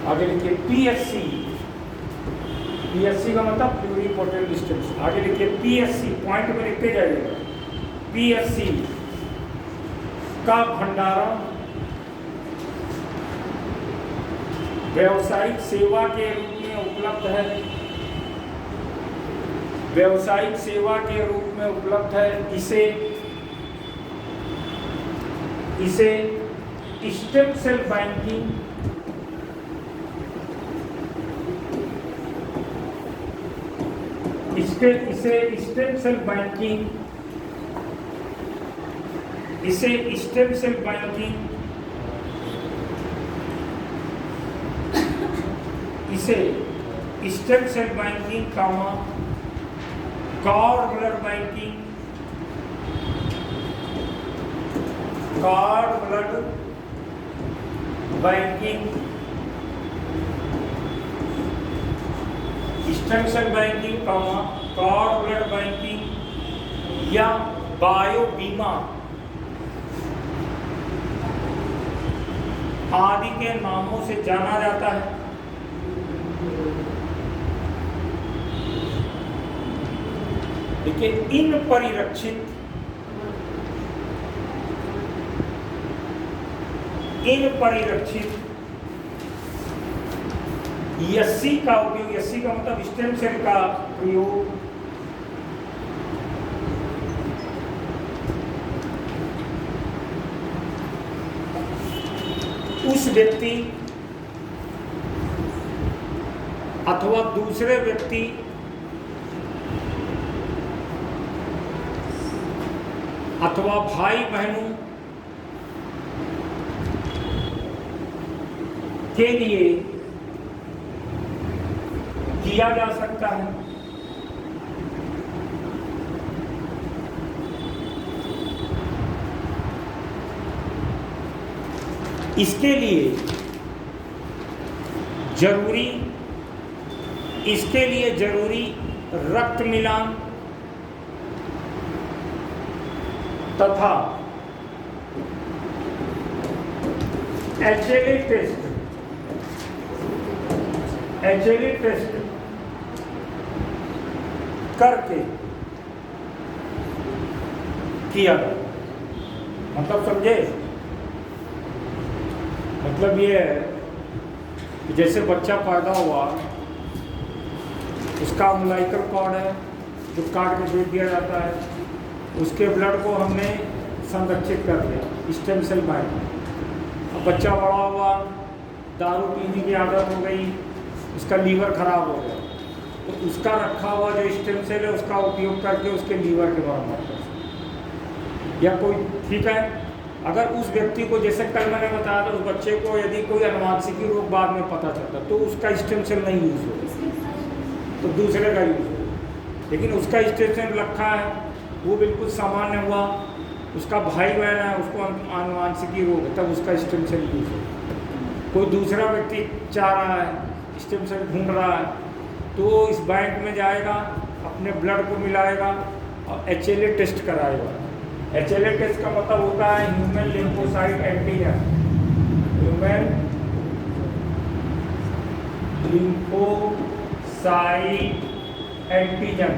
आगे लिखिए PSC, PSC का मतलब प्लूरिपोटेंट डिस्टेंस। आगे लिखिए पीएससी, पॉइंट में लिखते जाइएगा। पीएससी का भंडारण व्यावसायिक सेवा के रूप में उपलब्ध है, व्यावसायिक सेवा के रूप में उपलब्ध है। इसे स्टेम सेल बैंकिंग, इसे स्टेम सेल बैंकिंग, इसे स्टेम सेल बैंकिंग, इसे stem cell banking comma cord blood banking, cord blood banking, stem cell banking comma cord blood banking या बायो बीमा आदि के नामों से जाना जाता है। देखिए इन परिरक्षित यस्सी का उपयोग, यस्सी का मतलब स्टेम सेल का प्रयोग उस व्यक्ति अथवा दूसरे व्यक्ति अथवा भाई बहनों के लिए किया जा सकता है। इसके लिए जरूरी रक्त मिलान तथा HLA टेस्ट करके किया गया। मतलब समझे? मतलब ये है कि जैसे बच्चा पैदा हुआ, उसका अम्बिलिकल कॉर्ड है जो काट के भेज दिया जाता है, उसके ब्लड को हमने संरक्षित कर दिया स्टेम सेल बैंक। अब बच्चा बड़ा हुआ, दारू पीने की आदत हो गई, उसका लीवर खराब हो गया, तो उसका रखा हुआ जो स्टेम सेल है उसका उपयोग करके उसके लीवर के बराबर कर सकते। या कोई ठीक है, अगर उस व्यक्ति को, जैसे कल मैंने बताया था, उस बच्चे को यदि कोई अनुवांशिकी रोग बाद में पता चलता तो उसका स्टेम सेल नहीं यूज होगा, तो दूसरे का यूज होगा। लेकिन उसका स्टेम सेल रखा है, वो बिल्कुल सामान्य हुआ, उसका भाई बहन है, उसको अनुवांशिकी रोग है, तब उसका स्टेम सेल यूज होगा। कोई दूसरा व्यक्ति चाह रहा है, स्टेम सेल ढूंढ रहा है, तो इस बैंक में जाएगा, अपने ब्लड को मिलाएगा और HLA टेस्ट कराएगा। HLA टेस्ट का मतलब होता है human lymphocyte antigen, human lymphocyte antigen,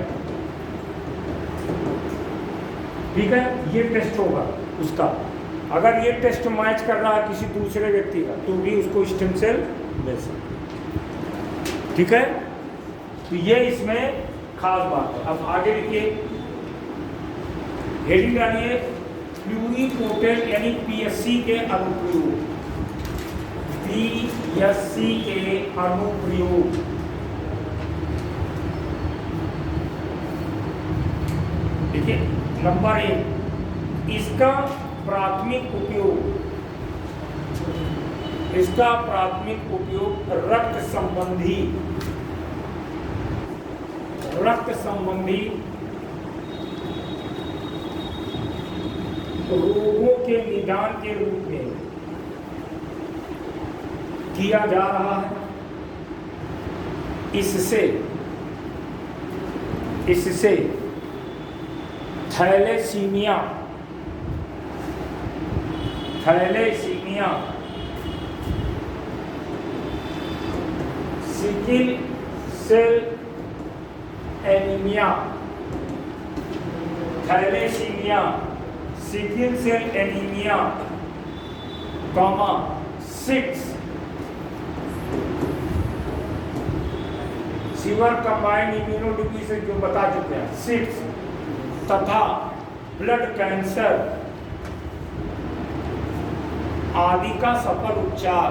ठीक है। ये टेस्ट होगा उसका। अगर ये टेस्ट मैच कर रहा है किसी दूसरे व्यक्ति का तो भी उसको स्टेम सेल मिल सकता, ठीक है। तो ये इसमें खास बात है। अब आगे लिखिए, हेडिंग डालिए प्लूरिपोटेंट यानी पीएससी के अनुप्रयोग, पीएससी के अनुप्रयोग। देखिए नंबर 1, इसका प्राथमिक उपयोग रक्त संबंधी रोगों के निदान के रूप में किया जा रहा है। इससे thalassaemia sickle cell anaemia, thalassaemia, sickle cell anaemia, 6 severe combined immunodeficiency जो बता चुके हैं 6 तथा ब्लड कैंसर आदि का सफल उपचार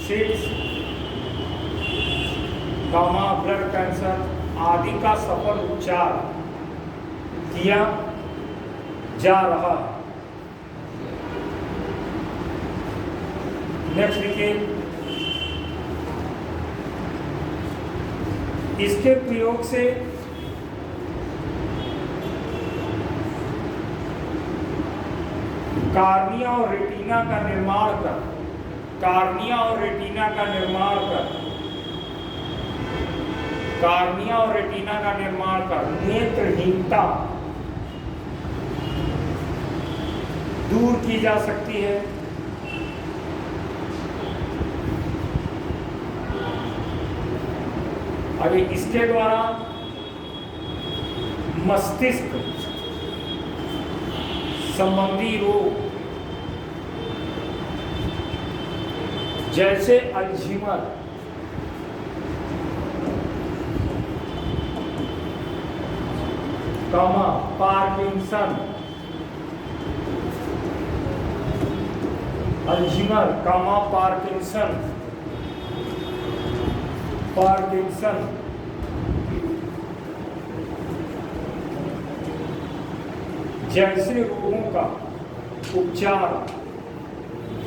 6 ब्लड कैंसर आदि का सफल उपचार किया जा रहा है। नेक्स्ट देखिए, इसके प्रयोग से कार्निया और रेटिना का निर्माण कर कार्निया और रेटिना का निर्माण कर नेत्रहीनता दूर की जा सकती है। और इसके द्वारा मस्तिष्क संबंधी रोग जैसे अल्जीमर, पार्किंसन, पार्किंसन जैसे रोगों का उपचार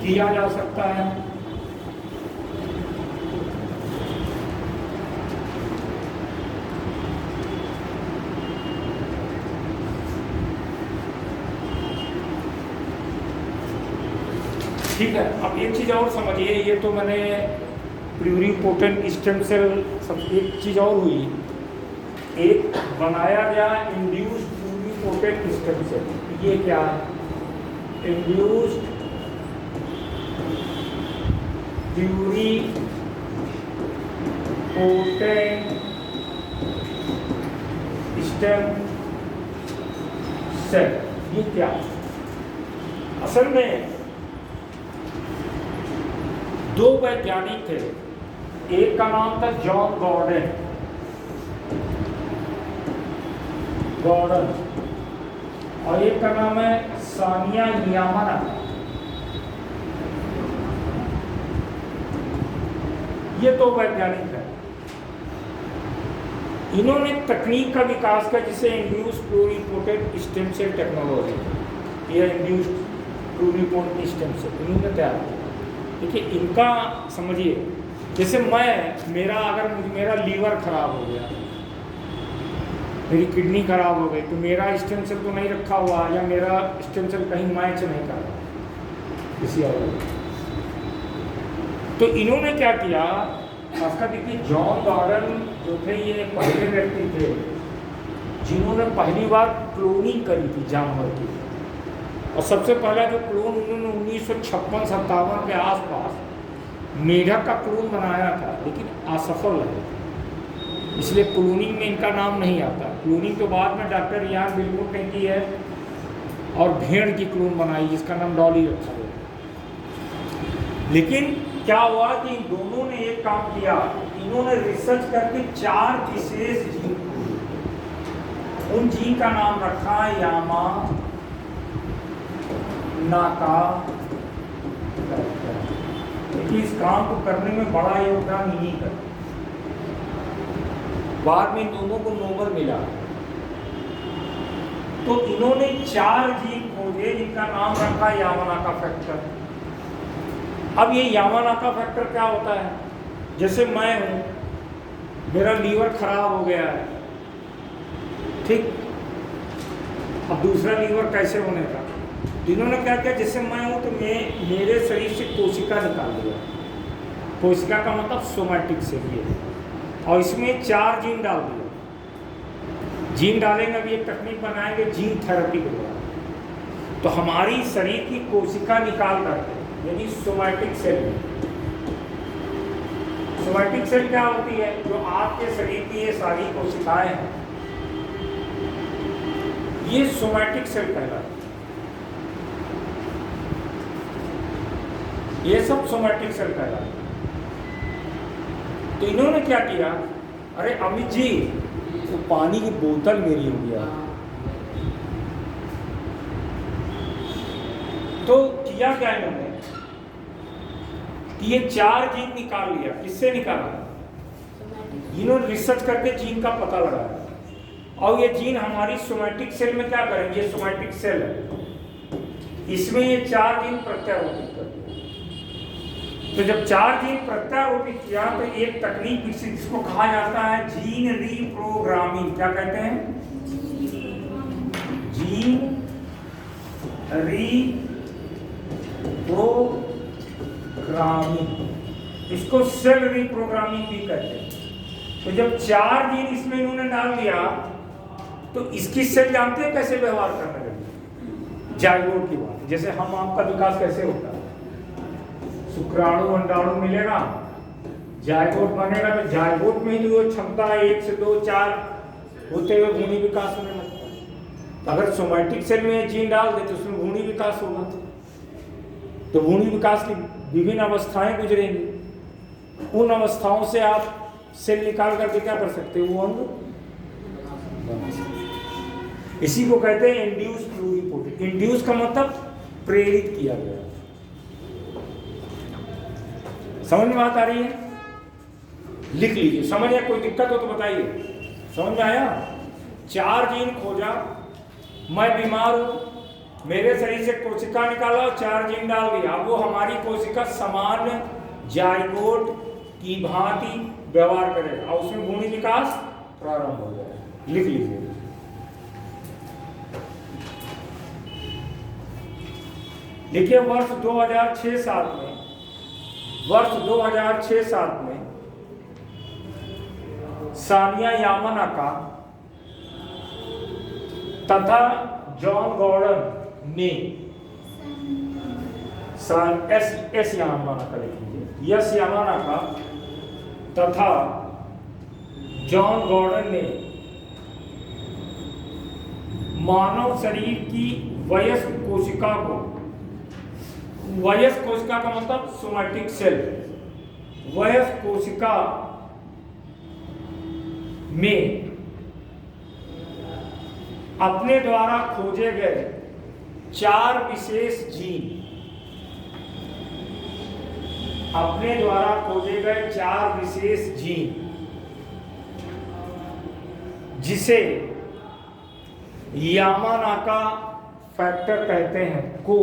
किया जा सकता है। ठीक है, अब एक चीज़ और समझिए, ये तो मैंने प्लूरिपोटेंट स्टेम सेल, सब एक चीज़ और हुई, एक बनाया गया इंड्यूस्ड प्लूरिपोटेंट स्टेम सेल। ये क्या है? इंड्यूस्ड प्लूरिपोटेंट स्टेम सेल, ये क्या है? असल में दो वैज्ञानिक थे, एक का नाम था जॉन गॉर्डन और एक का नाम है सानिया यामाना। ये दो वैज्ञानिक हैं। इन्होंने तकनीक का विकास किया जिसे induced pluripotent stem cell technology, ये इंड्यूस्ड प्लूरिपोटेंट स्टेम सेल इन्होंने तैयार किया। देखिए, इनका समझिए, जैसे मेरा लीवर खराब हो गया, मेरी किडनी खराब हो गई, तो मेरा स्टेम सेल तो नहीं रखा हुआ, या मेरा स्टेम सेल कहीं मैच नहीं कर रहा किसी और। तो इन्होंने क्या किया, खासकर देखिए जॉन गॉर्डन जो थे, ये पहले व्यक्ति थे जिन्होंने पहली बार क्लोनिंग करी थी जानवर की। और सबसे पहला जो क्लोन उन्होंने 1956-57 के आसपास मेढक का क्लोन बनाया था, लेकिन असफल रहे, इसलिए क्लोनिंग में इनका नाम नहीं आता। क्लोनिंग तो बाद में डॉक्टर इयान बिलमुर ने की है, और भेड़ की क्लोन बनाई जिसका नाम डॉली रखा गया। लेकिन क्या हुआ कि इन दोनों ने एक काम किया, इन्होंने रिसर्च करके 4 विशेष जीन, उन जीन का नाम रखा यामा नाका। देखिए, इस काम को करने में बड़ा योगदान इन्हीं का। बाद में इन दोनों को नोबेल मिला। तो इन्होंने 4 जीन खोजे जिनका नाम रखा यामानाका फैक्टर। अब ये यामानाका फैक्टर क्या होता है? जैसे मैं हूं, मेरा लीवर खराब हो गया है, ठीक, अब दूसरा लीवर कैसे होने का? इन्होंने क्या किया, जैसे मैं हूं तो मेरे शरीर से कोशिका निकाल दिया। कोशिका का मतलब सोमैटिक सेल है, और इसमें 4 जीन डाल दिया। जीन डालेंगे, अभी एक तकनीक बनाएंगे जीन थेरेपी के द्वारा। तो हमारी शरीर की कोशिका निकाल करके, यानी सोमैटिक सेल में सोमैटिक सेल क्या होती है? जो आपके शरीर की ये सारी कोशिकाएं हैं, ये सोमैटिक सेल कहलाती है। ये सब सोमैटिक सेल कहलाते हैं। तो इन्होंने क्या किया, अरे अमित जी वो पानी की बोतल मेरी हो गया, तो किया क्या इन्होंने कि ये 4 जीन निकाल लिया। किससे निकाला? इन्होंने रिसर्च करके जीन का पता लगाया, और ये जीन हमारी सोमैटिक सेल में क्या करेंगे? ये सोमैटिक सेल है, इसमें ये 4 जीन प्रत्यारोपित कर दिया। तो जब 4 जीन प्रत्यारोपित किया तो एक तकनीक विकसित जिसको कहा जाता है जीन रीप्रोग्रामिंग। क्या कहते हैं? जीन रीप्रोग्रामिंग, इसको सेल रीप्रोग्रामिंग भी कहते हैं। तो जब 4 जीन इसमें इन्होंने डाल दिया तो इसकी सेल जानते हैं कैसे व्यवहार करने लगे? जाइगोट की बात, जैसे हम आपका विकास कैसे होता है, शुक्राणु अंडाणु मिलेगा, जाइगोट बनेगा, तो जाइगोट में ही जो क्षमता है 1 से 2 4 होते हुए भ्रूणी विकास होने लगता है। तो अगर सोमैटिक सेल में जीन डाल दे तो उसमें भ्रूणी विकास होगा, तो भ्रूणी विकास की विभिन्न अवस्थाएं गुजरेंगी। उन अवस्थाओं से आप सेल निकाल करके क्या कर सकते हो? वो अंग बना सकते। इसी को कहते हैं इंड्यूस प्लूरिपोटेंट। इंड्यूस का मतलब प्रेरित किया गया। समझ में बात आ रही है? लिख लीजिए, समझ या कोई दिक्कत हो तो बताइए। समझ में आया? 4 जीन खोजा, मैं बीमार हूं, मेरे शरीर से कोशिका निकाला और 4 जीन डाल दिया। अब वो हमारी कोशिका सामान्य जाइगोट की भांति व्यवहार करेगा और उसमें भ्रूणी विकास प्रारंभ हो जाएगा। लिख लीजिए। देखिए वर्ष 2006-7 में सानिया यामानाका तथा जॉन गॉर्डन ने एस यामानाका लिखिए, यस यामानाका तथा जॉन गॉर्डन ने मानव शरीर की वयस्क कोशिका को, वयस्क कोशिका का मतलब सोमैटिक सेल, वयस्क कोशिका में अपने द्वारा खोजे गए 4 विशेष जीन, अपने द्वारा खोजे गए 4 विशेष जीन, जिसे यामानाका फैक्टर कहते हैं, को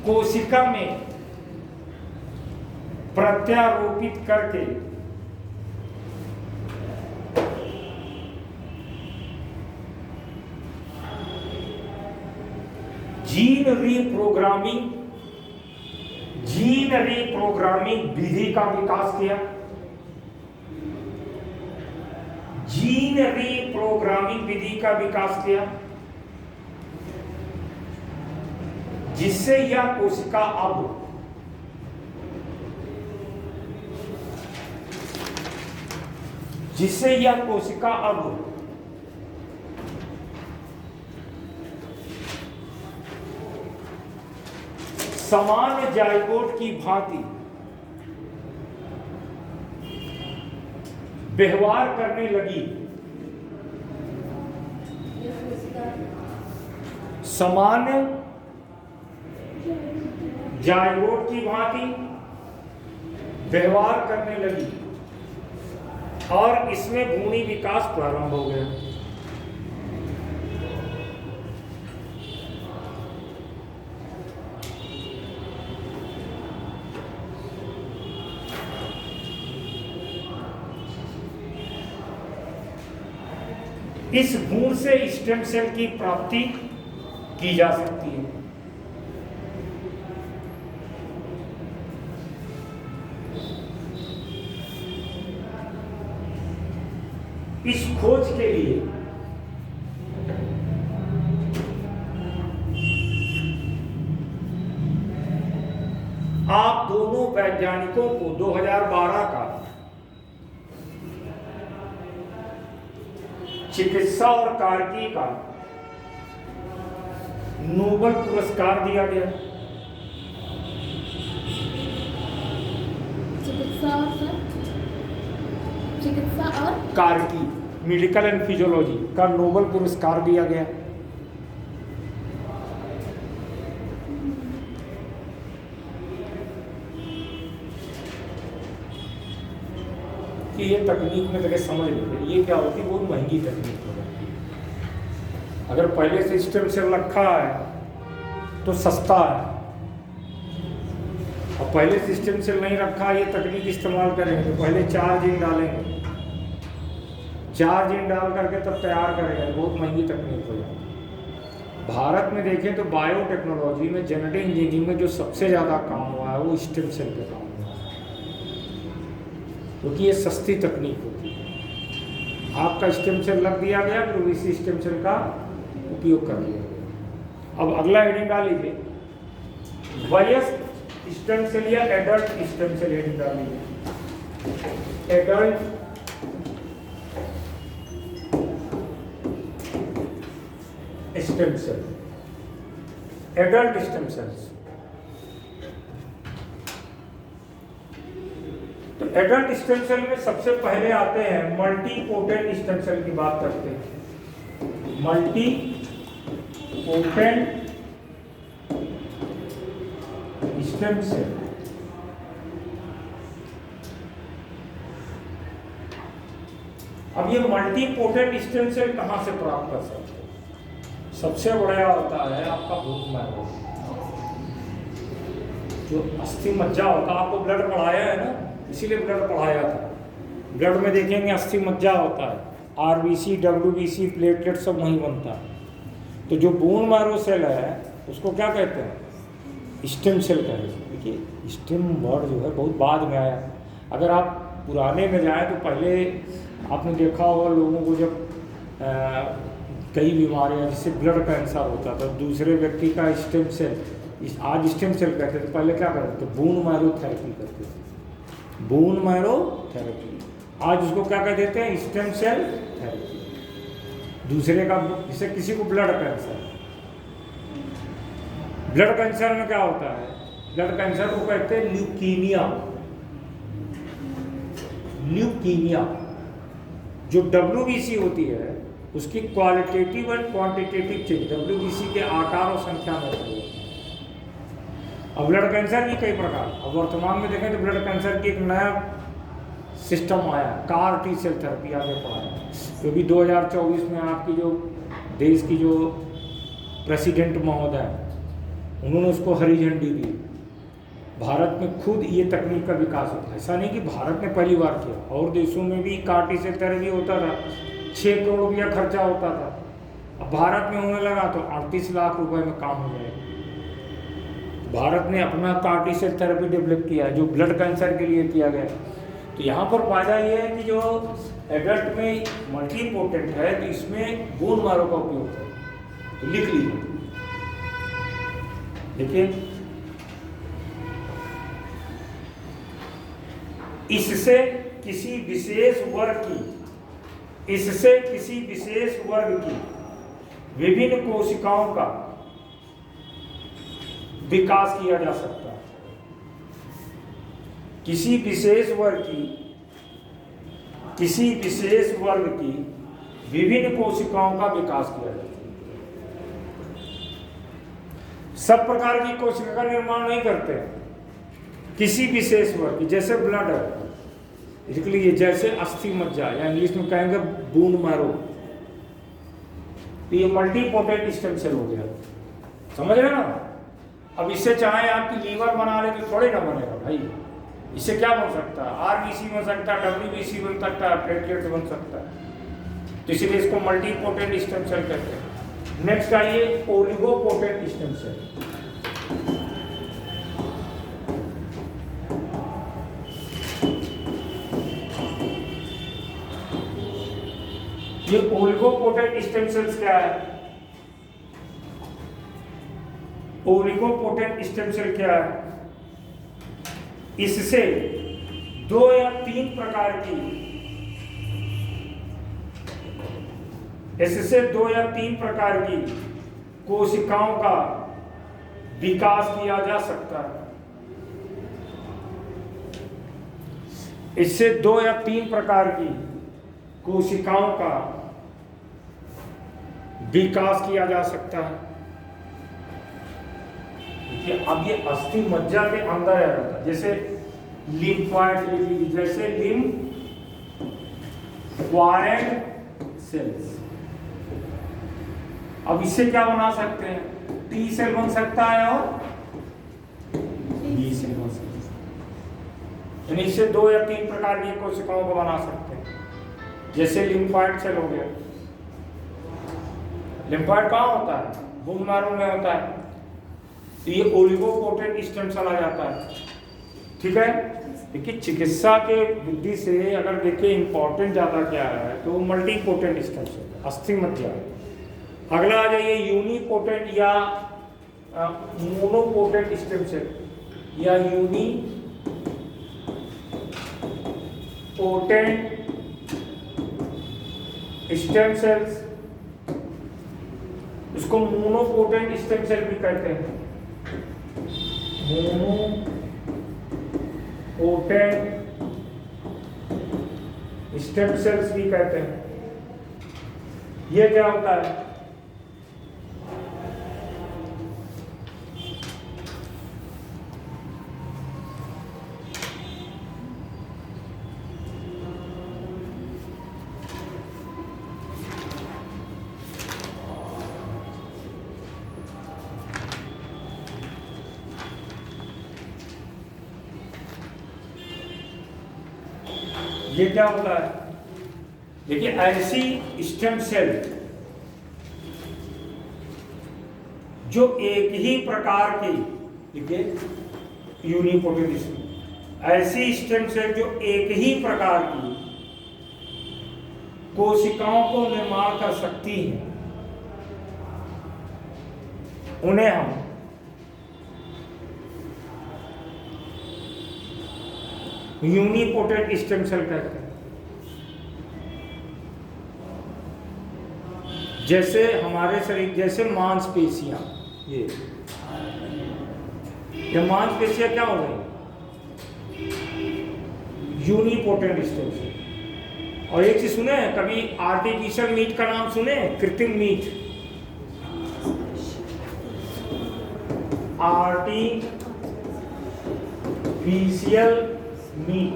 कोशिका में प्रत्यारोपित करके जीन रीप्रोग्रामिंग विधि का विकास किया। जीन रीप्रोग्रामिंग विधि का विकास किया जिससे यह कोशिका अब सामान्य जाइगोट की भांति व्यवहार करने लगी। सामान्य जाइगोट की भांति व्यवहार करने लगी और इसमें भ्रूणी विकास प्रारंभ हो गया। इस भ्रूण से स्टेम सेल की प्राप्ति की जा सकती है। इस खोज के लिए वैज्ञानिकों को 2012 का चिकित्सा और कार्की का नोबेल पुरस्कार दिया गया। चिकित्सा और कार्की, मेडिकल एंड फिजियोलॉजी का नोबेल पुरस्कार दिया गया। कि ये तकनीक में लगे समझ लीजिए ये क्या होती है, बहुत महंगी तकनीक हो जाती है। अगर पहले सिस्टम से रखा है तो सस्ता है, और पहले सिस्टम से नहीं रखा ये तकनीक इस्तेमाल करेंगे तो पहले 4 जीन डालेंगे, 4 जीन डाल करके तब तैयार करेंगे, बहुत महंगी तकनीक हो जाती है। भारत में देखें तो बायोटेक्नोलॉजी में, जेनेटिक इंजीनियरिंग में जो सबसे ज़्यादा काम हुआ है वो स्टेम सेल पे काम हुआ है, क्योंकि ये सस्ती तकनीक होती है। आपका स्टेम सेल लग दिया गया, फिर इसी स्टेम सेल का उपयोग कर लिया गया। अब अगला हेडिंग डाल लीजिए, वयस्क स्टेम सेल या एडल्ट स्टेम सेल, हेडिंग डाल लीजिए adult stem cell, adult stem cells. तो एडल्ट स्टेम सेल में सबसे पहले आते हैं मल्टीपोटेंट स्टेम सेल की बात करते हैं। मल्टीपोटेंट स्टेम सेल अब ये मल्टीपोटेंट स्टेम सेल कहां से प्राप्त कर सकते हैं? सबसे बड़ा होता है आपका भूख मैरो, जो अस्थि मज्जा होता है। आपको ब्लड पढ़ाया है ना, इसीलिए ब्लड पढ़ाया था। ब्लड में देखेंगे अस्थि मज्जा होता है, आरबीसी, डब्ल्यूबीसी, प्लेटलेट सब वहीं बनता है। तो जो बोन मैरो सेल है उसको क्या कहते हैं? स्टेम सेल कहते हैं। देखिए स्टेम वर्ड जो है बहुत बाद में आया। अगर आप पुराने में जाएं तो पहले आपने देखा होगा लोगों को जब कई बीमारियां जैसे ब्लड कैंसर होता था, दूसरे व्यक्ति का स्टेम सेल, आज स्टेम सेल कहते थे, पहले क्या करते थे? बोन मैरो थेरेपी करते थे, बोन मैरो थेरेपी। आज उसको क्या कह देते हैं? Stem cell therapy. दूसरे का, जैसे किसी को ब्लड कैंसर, ब्लड कैंसर में क्या होता है? ब्लड कैंसर को कहते हैं ल्यूकीमिया। ल्यूकीमिया जो डब्ल्यूबीसी होती है उसकी qualitative and quantitative change, WBC के आकार और संख्या में होती है। अब ब्लड कैंसर की कई प्रकार, अब वर्तमान में देखें तो ब्लड कैंसर की एक नया सिस्टम आया, कार टी सेल थेरेपी आगे पढ़ाया, क्योंकि 2024 में आपकी जो देश की जो प्रेसिडेंट महोदय हैं उन्होंने उसको हरी झंडी दी। भारत में खुद ये तकनीक का विकास होता है। ऐसा नहीं कि भारत ने पहली बार किया, और देशों में भी कार टी सेल थेरेपी होता था, 6 करोड़ रुपया खर्चा होता था। अब भारत में होने लगा तो 38 लाख रुपए में काम हो जाएगा। भारत ने अपना CAR T cell therapy develop किया है जो ब्लड कैंसर के लिए किया गया। तो यहाँ पर फायदा ये है कि जो एडल्ट में मल्टीपोटेंट है तो इसमें बोन मैरो का उपयोग है। तो लिख लीजिए, देखिए इससे किसी विशेष वर्ग की विभिन्न कोशिकाओं का विकास किया जा सकता है। किसी विशेष वर्ग की विभिन्न कोशिकाओं का विकास किया जा सकता है। सब प्रकार की कोशिका का निर्माण नहीं करते हैं, किसी विशेष वर्ग की, जैसे ब्लड है, इसलिए जैसे अस्थि मज्जा या इंग्लिश में कहेंगे बोन मैरो, तो ये मल्टीपोटेंट स्टेम सेल हो गया। समझ रहे ना? अब इससे चाहे आपकी लीवर बना ले तो थोड़े ना बनेगा भाई, इससे क्या बन सकता है? आरबीसी बन सकता है, डब्ल्यूबीसी बन सकता है, प्लेटलेट्स बन सकता है। तो इसलिए इसको मल्टीपोटेंट स्टेम सेल कहते हैं। नेक्स्ट आइए ओलिगोपोटेंट स्टेम सेल। ये ओलिगोपोटेंट स्टेम सेल्स क्या है? ओलिगोपोटेंट स्टेम सेल क्या है? इससे 2 या 3 प्रकार की कोशिकाओं का विकास किया जा सकता है। इससे 2 या 3 प्रकार की कोशिकाओं का विकास किया जा सकता है। अब ये अस्थि मज्जा के अंदर आ जाता है, जैसे लिम्फोइड, जैसे लिम्फोइड सेल्स। अब इससे क्या बना सकते हैं? टी सेल बन सकता है और बी सेल बन सकता है। यानी इससे 2 या 3 प्रकार की कोशिकाओं को बना सकते हैं। जैसे लिम्फोइड सेल हो गया। लिम्फोइड कहाँ होता है? बोन मैरो में होता है। तो ये ओलिगोपोटेंट स्टेम सेल आ जाता है। ठीक है। देखिए चिकित्सा के विधि से अगर देखिए इंपॉर्टेंट ज़्यादा क्या है तो मल्टीपोटेंट स्टेम सेल, अस्थि मज्जा। अगला आ जाइए यूनिपोटेंट या मोनोपोटेंट स्टेम सेल या यूनिपोटेंट स्टेम सेल्स। इसको मोनोपोटेंट स्टेम सेल भी कहते हैं। मोनोपोटेंट स्टेम सेल्स भी कहते हैं। ये क्या होता है? ये क्या होता है? देखिए ऐसी स्टेम सेल जो एक ही प्रकार की, देखिए यूनिपोटेंट स्टेम, ऐसी स्टेम सेल जो एक ही प्रकार की कोशिकाओं को निर्माण कर सकती हैं, उन्हें हम यूनिपोटेंट स्टेम सेल कहते हैं। जैसे हमारे शरीर, जैसे मांसपेशियां, ये मांसपेशियां क्या हो गई? Unipotent stem cell. और एक चीज सुने, कभी आर्टिफिशियल मीट का नाम सुने? कृत्रिम मीट, आर्टिफिशियल मीट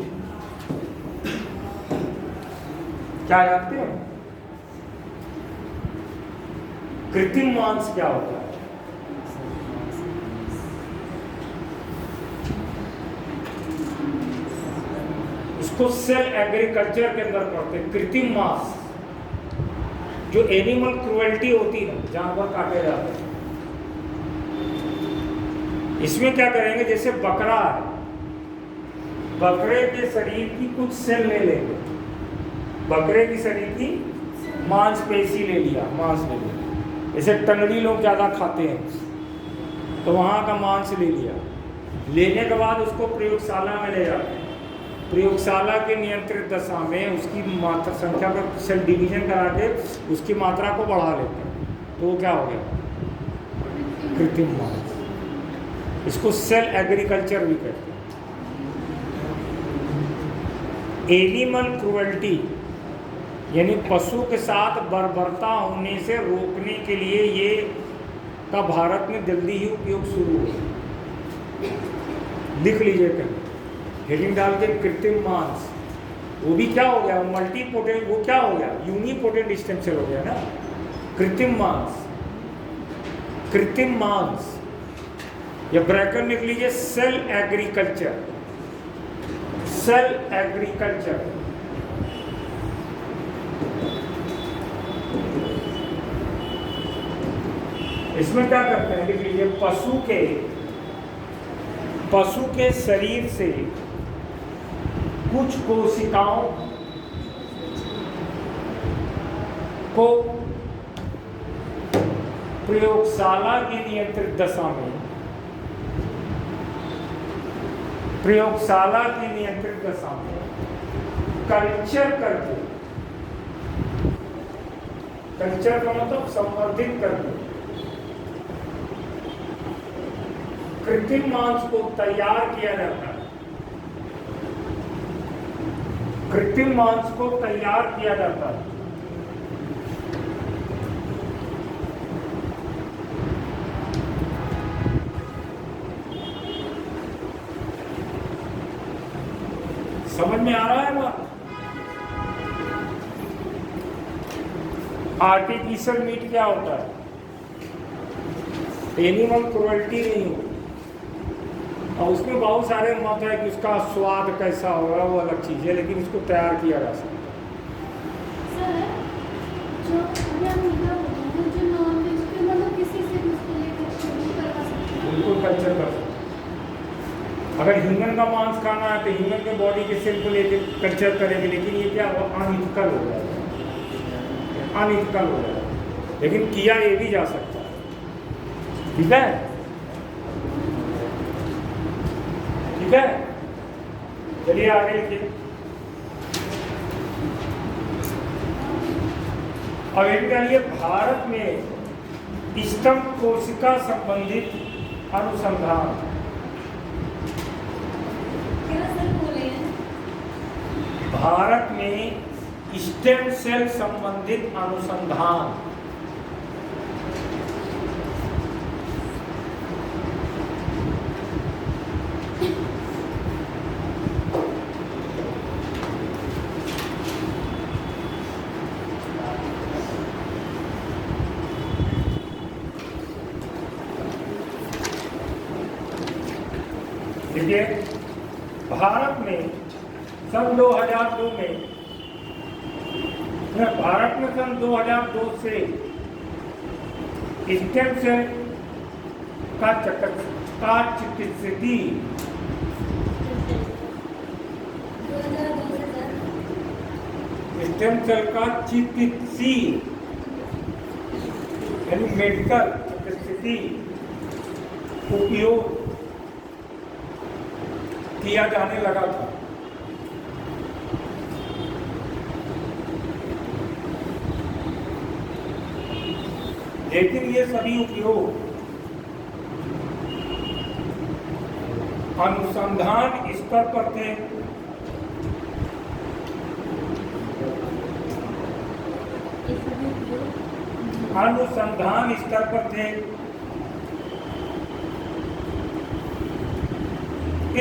क्या जानते हो? कृत्रिम मांस क्या होता है? इसको सेल एग्रीकल्चर के अंदर पढ़ते हैं। कृत्रिम मांस जो एनिमल क्रुएल्टी होती है, जानवर काटे जाते हैं, इसमें क्या करेंगे? जैसे बकरा है, बकरे के शरीर की कुछ सेल ले लेंगे, बकरे की शरीर की मांसपेशी ले लिया, मांस ले लिया। जैसे टंगड़ी लोग ज़्यादा खाते हैं तो वहाँ का मांस ले लिया। लेने के बाद उसको प्रयोगशाला में ले जाते हैं। प्रयोगशाला के नियंत्रित दशा में उसकी मात्रा संख्या पर सेल डिवीजन करा के उसकी मात्रा को बढ़ा लेते हैं, तो वो क्या हो गया? कृत्रिम मांस। इसको सेल एग्रीकल्चर भी कहते हैं। एनिमल क्रुएल्टी यानी पशु के साथ बर्बरता होने से रोकने के लिए ये का भारत में जल्दी ही उपयोग शुरू हुआ। लिख लीजिए कहीं, हेडिंग डाल के कृत्रिम मांस। वो भी क्या हो गया? मल्टीपोटेंट, वो क्या हो गया? यूनिपोटेंट स्टेम सेल हो गया ना। कृत्रिम मांस, कृत्रिम मांस, या ब्रैकेट लिख लीजिए सेल एग्रीकल्चर, सेल एग्रीकल्चर। इसमें क्या करते हैं? लिख लीजिए पशु के शरीर से कुछ कोशिकाओं को प्रयोगशाला की नियंत्रित दशा में प्रयोगशाला की नियंत्रित दशा में कल्चर करके, कल्चर का मतलब संवर्धित करके कृत्रिम मांस को तैयार किया जाता है, कृत्रिम मांस को तैयार किया जाता है। समझ में आ रहा है बात? आर्टिफिशियल मीट क्या होता है? एनिमल क्रुएल्टी नहीं हो, और उसमें बहुत सारे मत है कि उसका स्वाद कैसा होगा, वो अलग चीज़ है, लेकिन इसको तैयार किया जा सकता है। सर, जो अभी हम निकाल रहे हैं, जो नॉन वेज के मतलब किसी से भी उसको लेकर शुरू करवा सकते हैं। बिल्कुल कल्चर कर सकते हैं। अगर ह्यूमन का मांस खाना है तो ह्यूमन के बॉडी के सेल को लेकर कल्चर करेंगे, लेकिन ये क्या हुआ, अनइथिकल हो जाएगा, अनइथिकल हो जाएगा। लेकिन किया ये भी जा सकता है, ठीक है, ठीक है। चलिए आगे लिखिए। अब एक डालिए, भारत में स्तंभ कोशिका संबंधित अनुसंधान। क्या सर बोले हैं? भारत में स्टेम सेल संबंधित अनुसंधान। देखिए, भारत में सन 2002 में, भारत में सन 2002 से स्टेम सेल का चिकित्सीय स्टेम सेल का चिकित्सीय यानी मेडिकल चिकित्सीय उपयोग किया जाने लगा था। लेकिन ये सभी उपयोग अनुसंधान स्तर पर थे। अनुसंधान स्तर पर थे।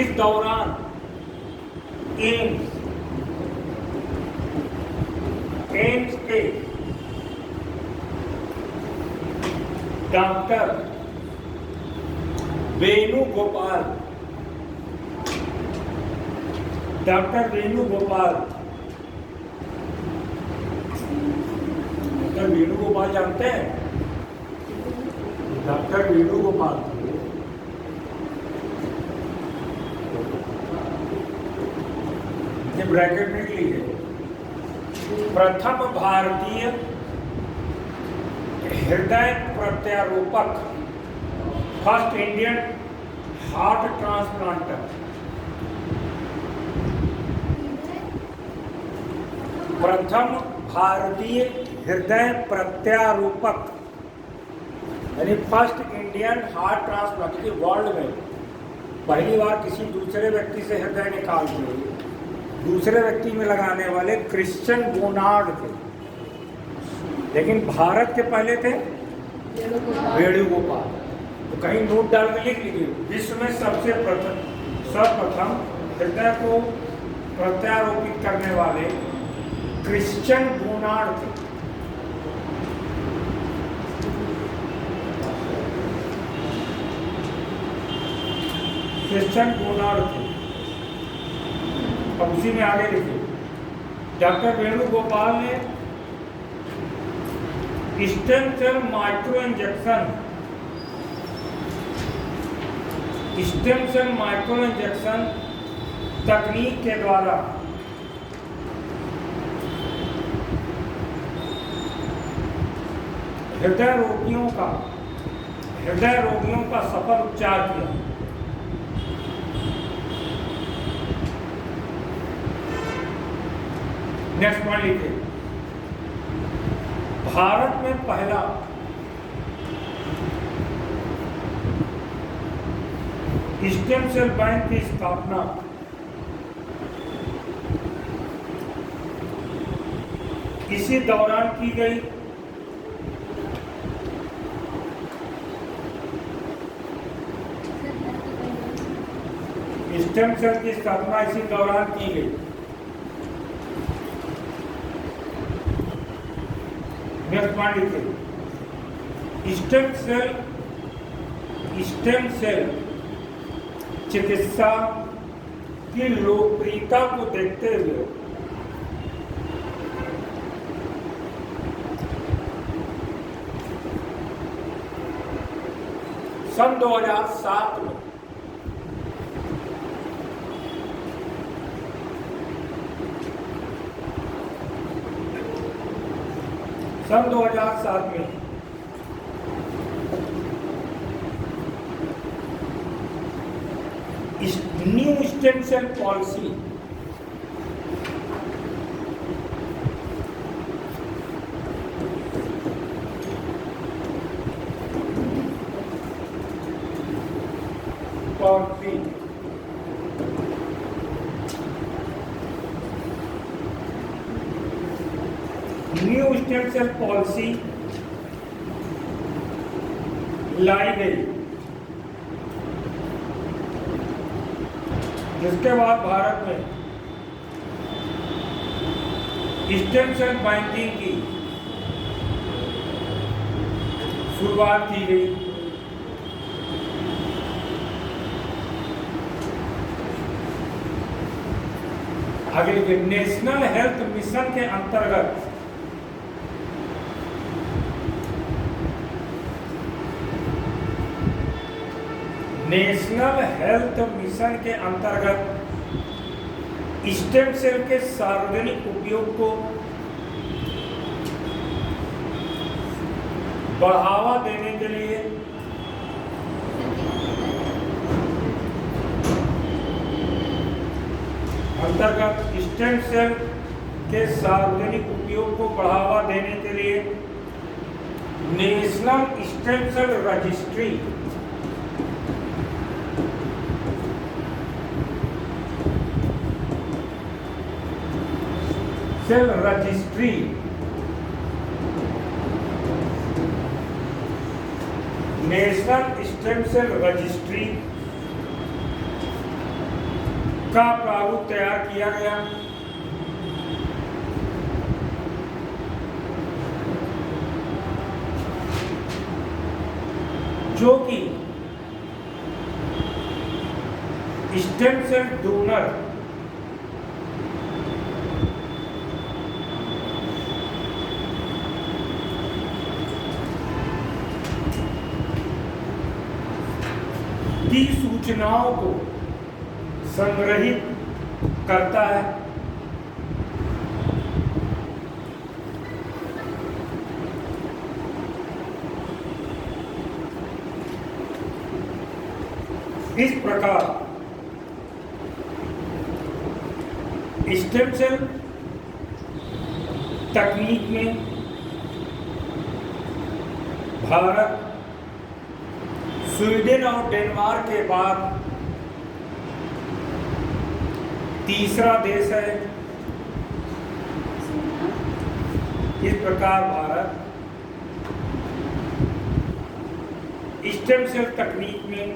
इस दौरान एम्स के डॉक्टर वेणुगोपाल डॉक्टर वेणुगोपाल जानते हैं? डॉक्टर वेणुगोपाल ये ब्रैकेट में लीजिए। प्रथम भारतीय हृदय प्रत्यारोपक, फर्स्ट इंडियन हार्ट ट्रांसप्लांटर। प्रथम भारतीय हृदय प्रत्यारोपक यानी फर्स्ट इंडियन हार्ट ट्रांसप्लांट, की वर्ल्ड में पहली बार किसी दूसरे व्यक्ति से हृदय निकाल के दूसरे व्यक्ति में लगाने वाले क्रिश्चियन बोनार्ड थे। लेकिन भारत के पहले थे वेणुगोपाल। तो कहीं नोट डाल के लिख लीजिए, विश्व में सर्वप्रथम हृदय को प्रत्यारोपित करने वाले क्रिश्चियन बोनार्ड थे। क्रिश्चियन बोनार्ड थे। अब उसी में आगे लिखिए, डॉक्टर वेणुगोपाल ने स्टेम सेल माइक्रो इंजेक्शन तकनीक के द्वारा हृदय रोगियों का सफल उपचार किया। नेक्स्ट पॉइंट लिखिए, भारत में पहला स्टेम सेल बैंक की स्थापना इसी दौरान की गई। स्टेम सेल की स्थापना इसी दौरान की गई। नेक्स्ट पॉइंट लिखिए, स्टेम सेल चिकित्सा की लोकप्रियता को देखते हुए सन 2007 में सन 2007 में new stem cell policy new stem cell policy लाई गई, जिसके बाद भारत में स्टेम सेल बैंकिंग की शुरुआत की गई। आगे के नेशनल हेल्थ मिशन के अंतर्गत नेशनल हेल्थ मिशन के अंतर्गत स्टेम सेल के सार्वजनिक उपयोग को बढ़ावा देने के लिए स्टेम सेल के सार्वजनिक उपयोग को बढ़ावा देने के लिए national stem cell registry national stem cell registry का प्रारूप तैयार किया गया, जो कि स्टेम सेल डोनर की सूचनाओं को संग्रहित करता है। इस प्रकार स्टेम सेल तकनीक में भारत स्वीडन और डेनमार्क के बाद तीसरा देश है। इस प्रकार भारत स्टेम सेल तकनीक में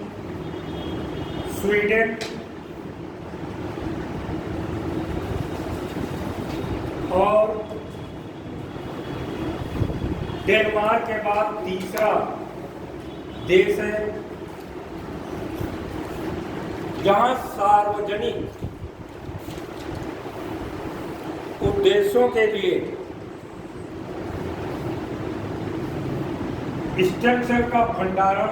स्वीडन और डेनमार्क के बाद तीसरा देश है, जहां सार्वजनिक उद्देश्यों के लिए स्टेम सेल का भंडारण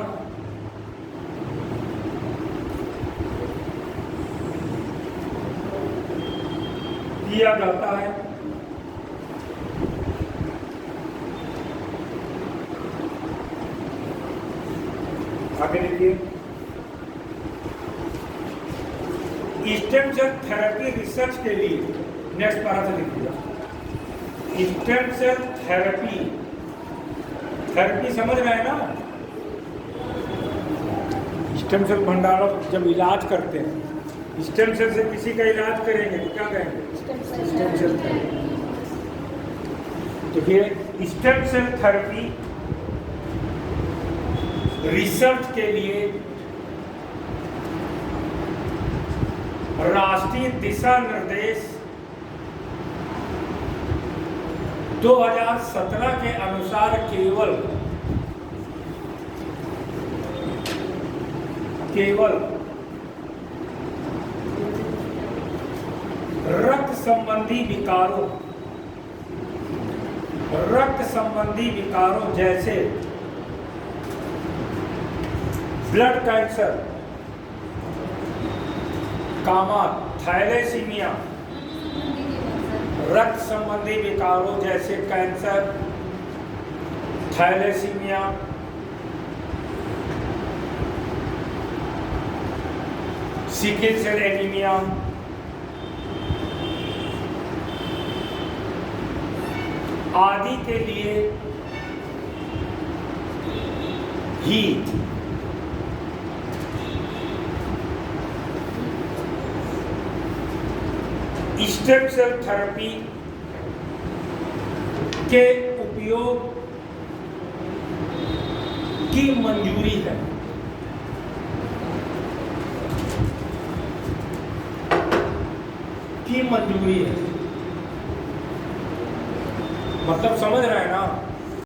किया जाता है। आगे देखिए, स्टेम सेल थेरेपी रिसर्च के लिए नेक्स्ट पारा से लिखिएगा। स्टेम सेल थेरेपी, थेरेपी समझ रहे हैं ना? स्टेम सेल भंडारण जब इलाज करते हैं, स्टेम सेल से किसी का इलाज करेंगे तो क्या कहेंगे? Stem cell therapy. तो फिर स्टेम सेल थेरेपी रिसर्च के लिए राष्ट्रीय दिशा निर्देश 2017 के अनुसार केवल रक्त संबंधी विकारों जैसे ब्लड कैंसर, थैलेसीमिया, रक्त संबंधी विकारों जैसे cancer, thalassaemia, sickle cell anaemia, आदि के लिए ही स्टेम सेल थेरेपी के उपयोग की मंजूरी है। मतलब समझ रहे हैं ना?